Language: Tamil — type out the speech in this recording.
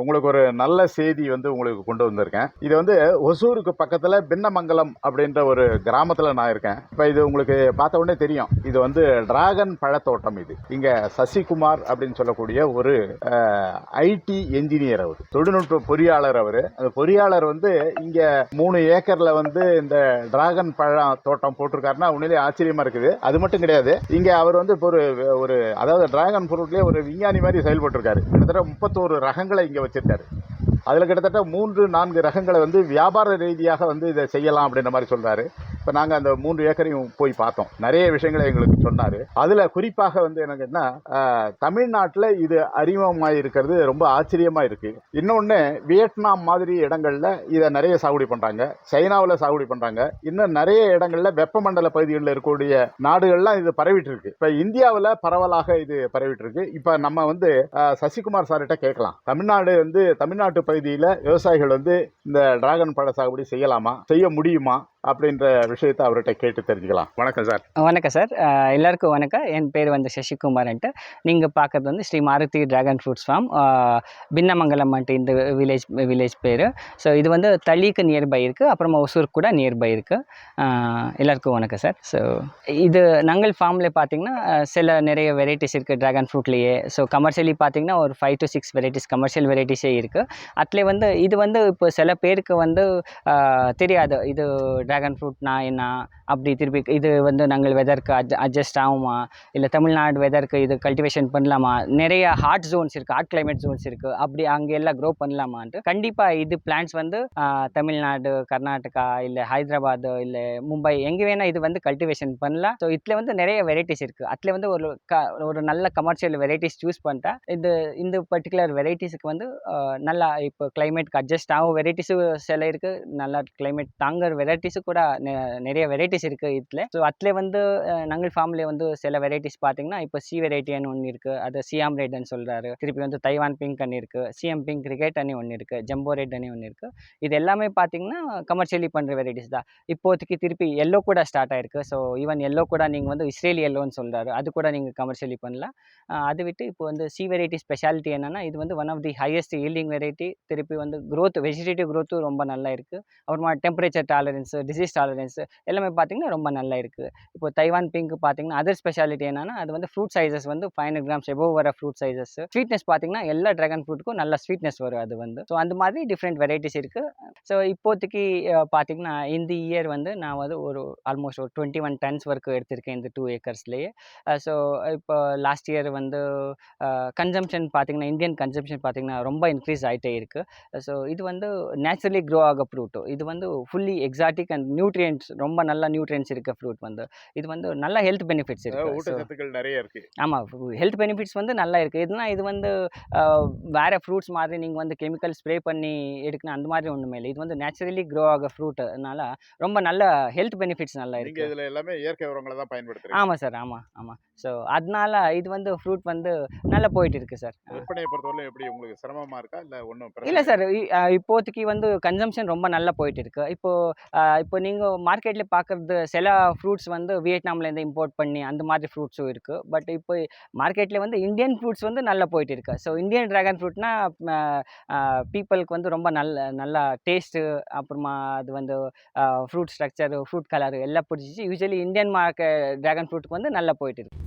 உங்களுக்கு ஒரு நல்ல செய்தி வந்து உங்களுக்கு கொண்டு வந்திருக்கேன். இது வந்து ஒசூருக்கு பக்கத்தில் பின்னமங்கலம் அப்படின்ற ஒரு கிராமத்தில் நான் இருக்கேன். இப்போ இது உங்களுக்கு பார்த்த உடனே தெரியும், இது வந்து டிராகன் பழத்தோட்டம். இது இங்கே சசிகுமார் அப்படின்னு சொல்லக்கூடிய ஒரு ஐடி என்ஜினியர், அவர் தொழில்நுட்ப பொறியாளர். அந்த பொறியாளர் வந்து இங்கே 3 ஏக்கர்ல வந்து இந்த டிராகன் பழம் தோட்டம் போட்டிருக்காருன்னா உண்மையிலேயே ஆச்சரியமா இருக்குது. அது மட்டும் கிடையாது, இங்கே அவர் வந்து இப்போ ஒரு அதாவது டிராகன் ஃப்ரூட்லேயே ஒரு விஞ்ஞானி மாதிரி செயல்பட்டு இருக்காரு. கிட்டத்தட்ட 31 ரகங்களை இங்கே வச்சிருக்காரு. அதில் கிட்டத்தட்ட 3-4 ரகங்களை வந்து வியாபார ரீதியாக வந்து இதை செய்யலாம் அப்படின்ற மாதிரி சொல்கிறாரு. இப்போ நாங்கள் அந்த 3 ஏக்கரையும் போய் பார்த்தோம். நிறைய விஷயங்களை எங்களுக்கு சொன்னார். அதில் குறிப்பாக வந்து எனக்குன்னா தமிழ்நாட்டில் இது அறிமுகமாக இருக்கிறது ரொம்ப ஆச்சரியமாக இருக்குது. இன்னொன்று, வியட்நாம் மாதிரி இடங்களில் இதை நிறைய சாகுபடி பண்ணுறாங்க, சைனாவில் சாகுபடி பண்ணுறாங்க, இன்னும் நிறைய இடங்களில் வெப்பமண்டல பகுதிகளில் இருக்கக்கூடிய நாடுகள்லாம் இது பரவிட்டு இருக்கு. இப்போ இந்தியாவில் பரவலாக இது பரவிட்டு இருக்கு. இப்போ நம்ம வந்து சசிகுமார் சார்கிட்ட கேட்கலாம், தமிழ்நாட்டு பகுதியில் விவசாயிகள் வந்து இந்த டிராகன் பழ சாகுபடி செய்யலாமா, செய்ய முடியுமா அப்படின்ற விஷயத்தை அவர்கிட்ட கேட்டு தெரிஞ்சுக்கலாம். வணக்கம் சார். வணக்கம் சார். எல்லாருக்கும் வணக்கம். என் பேர் வந்து சசிகுமார்ன்ட்டு. நீங்கள் பார்க்குறது வந்து Sri Maruti dragon fruits farm, Pinnamangalam இந்த வில்லேஜ் பேர். ஸோ இது வந்து தளிக்கு நியர்பை இருக்குது, அப்புறமா ஒசூருக்கு கூட நியர்பை இருக்குது. எல்லாருக்கும் வணக்கம் சார். ஸோ இது நாங்கள் ஃபார்மில் பார்த்திங்கன்னா நிறைய வெரைட்டிஸ் இருக்குது டிராகன் ஃப்ரூட்லேயே. ஸோ கமர்ஷியலி பார்த்திங்கன்னா ஒரு 5 to 6 வெரைட்டிஸ் கமர்ஷியல் வெரைட்டிஸே இருக்குது. அதில் வந்து இது வந்து இப்போ சில பேருக்கு வந்து தெரியாது இது டிராகன் ஃப்ரூட்னா என்ன, அப்படி திருப்பி இது வந்து நாங்கள் வெதருக்கு அட்ஜஸ்ட் ஆகுமா, இல்லை தமிழ்நாடு வெதருக்கு இது கல்டிவேஷன் பண்ணலாமா, நிறைய ஹாட் ஜோன்ஸ் இருக்குது, ஹாட் கிளைமேட் ஜோன்ஸ் இருக்குது, அப்படி அங்கே எல்லாம் க்ரோ பண்ணலாமான்ட்டு. கண்டிப்பாக இது பிளான்ஸ் வந்து தமிழ்நாடு, கர்நாடகா, இல்லை ஹைதராபாத், இல்லை மும்பை, எங்கே வேணால் இது வந்து கல்டிவேஷன் பண்ணலாம். ஸோ இதில் வந்து நிறைய வெரைட்டிஸ் இருக்குது. அதில் வந்து ஒரு நல்ல கமர்ஷியல் வெரைட்டிஸ் சூஸ் பண்ணிட்டா இந்த பர்டிகுலர் வெரைட்டிஸுக்கு வந்து நல்லா இப்போ கிளைமேட்க்கு அட்ஜஸ்ட் ஆகும் வெரைட்டிஸும் சில இருக்குது, நல்லா கிளைமேட் தாங்குற வெரைட்டிஸு கூட நிறைய வெரைட்டிஸ் இருக்குது இதில். ஸோ அதில் வந்து நாங்கள் ஃபார்மில் வந்து சில வெரைட்டிஸ் பார்த்திங்கன்னா இப்போ சி வெரைட்டின்னு ஒன்று இருக்குது, அது சியாம் ரெட்னு சொல்கிறாரு. திருப்பி வந்து தைவான் பிங்க் அணி இருக்குது, சிஎம் பிங்க் கிரிக்கெட் அணி ஒன்று இருக்குது, ஜம்போ ரெட் அணி ஒன்று இருக்குது. இது எல்லாமே பார்த்திங்கன்னா கமர்ஷியலி பண்ணுற வெரைட்டிஸ் தான். இப்போதைக்கு திருப்பி எல்லோ கூட ஸ்டார்ட் ஆயிருக்கு. ஸோ ஈவன் எல்லோ கூட நீங்கள் வந்து இஸ்ரேலி எல்லோன்னு சொல்கிறாரு, அது கூட நீங்கள் கமர்ஷியலி பண்ணலாம். அது விட்டு இப்போ வந்து சி வெரைட்டி ஸ்பெஷாலிட்டி என்னென்னா இது வந்து one of the highest yielding variety. திருப்பி வந்து க்ரோத், வெஜிடேட்டிவ் க்ரோத்தும் ரொம்ப நல்லா இருக்குது. அப்புறமா டெம்பரேச்சர் டாலரன்ஸு, டிசீஸ் டாலரன்ஸு எல்லாமே பார்த்திங்கன்னா ரொம்ப நல்லா இருக்குது. இப்போ தைவான் பிங்க் பார்த்திங்கன்னா அதர் ஸ்பெஷாலிட்டி என்னென்னா அது வந்து ஃப்ரூட் சைஸஸ் வந்து 500 grams எபோவ் வர ஃப்ரூட் சைஸஸ். ஸ்வீட்னஸ் பார்த்திங்கன்னா எல்லா ட்ராகன் ஃப்ரூட்டுக்கும் நல்ல ஸ்வீட்னஸ் வரும் அது வந்து. ஸோ அந்த மாதிரி டிஃப்ரெண்ட் வெரைட்டிஸ் இருக்குது. ஸோ இப்போதைக்கு பார்த்திங்கன்னா இந்த இயர் வந்து நான் வந்து ஆல்மோஸ்ட் ஒரு 21 tons வரைக்கும் எடுத்திருக்கேன் இந்த 2 ஏக்கர்ஸ்லேயே. ஸோ இப்போ லாஸ்ட் இயர் வந்து கன்சம்ஷன் பார்த்திங்கன்னா இந்தியன் கன்சம்ஷன் பார்த்திங்கன்னா ரொம்ப இன்க்ரீஸ் ஆகிட்டே இருக்குது. ஸோ இது வந்து நேச்சுரலி க்ரோ ஆக ஃப்ரூட்டு. இது வந்து ஃபுல்லி எக்ஸாட்டிக் அண்ட் நியூட்ரியன்ட்ஸ், ரொம்ப நல்ல நியூட்ரியன்ட்ஸ் இருக்க ஃப்ரூட் வந்து. இது வந்து நல்ல ஹெல்த் பெனிஃபிட்ஸ் இருக்குது, ஊட்டச்சத்துக்கள் நிறைய இருக்குது. ஆமாம், ஹெல்த் பெனிஃபிட்ஸ் வந்து நல்லா இருக்குது. இது வந்து வேறு ஃப்ரூட்ஸ் மாதிரி நீங்கள் வந்து கெமிக்கல் ஸ்ப்ரே பண்ணி எடுக்கணும் அந்த மாதிரி ஒன்றுமே இல்லை. இது வந்து நேச்சுரலி க்ரோ ஆக ஃப்ரூட்டுனால ரொம்ப நல்ல ஹெல்த் பெனிஃபிட்ஸ் நல்லா இருக்குது. இதில் எல்லாமே இயற்கை உரங்களை தான் பயன்படுத்துகிறேன். ஆமாம் சார், ஆமாம். ஸோ அதனால இது வந்து ஃப்ரூட் வந்து நல்லா போயிட்டு இருக்குது சார். விற்பனையை பொறுத்தவரைக்கும் எப்படி உங்களுக்கு சிரமமாக இருக்கா, இல்லை ஒன்றும்? இல்லை சார், இப்போதைக்கு வந்து கன்சம்ஷன் ரொம்ப நல்லா போயிட்டு இருக்கு. இப்போ நீங்கள் மார்க்கெட்டில் பார்க்குறது சில ஃப்ரூட்ஸ் வந்து வியட்நாம்லேருந்து இம்போர்ட் பண்ணி அந்த மாதிரி ஃப்ரூட்ஸும் இருக்குது. பட் இப்போ மார்க்கெட்டில் வந்து இந்தியன் ஃப்ரூட்ஸ் வந்து நல்லா போயிட்டு இருக்கு. ஸோ இந்தியன் ட்ராகன் ஃப்ரூட்னா பீப்புளுக்கு வந்து ரொம்ப நல்லா டேஸ்ட்டு, அப்புறமா அது வந்து ஃப்ரூட் ஸ்ட்ரக்சரு, ஃப்ரூட் கலரு எல்லாம் பிடிச்சிச்சு. யூஸ்வலி இந்தியன் ட்ராகன் ஃப்ரூட்டுக்கு வந்து நல்லா போயிட்டு இருக்கு.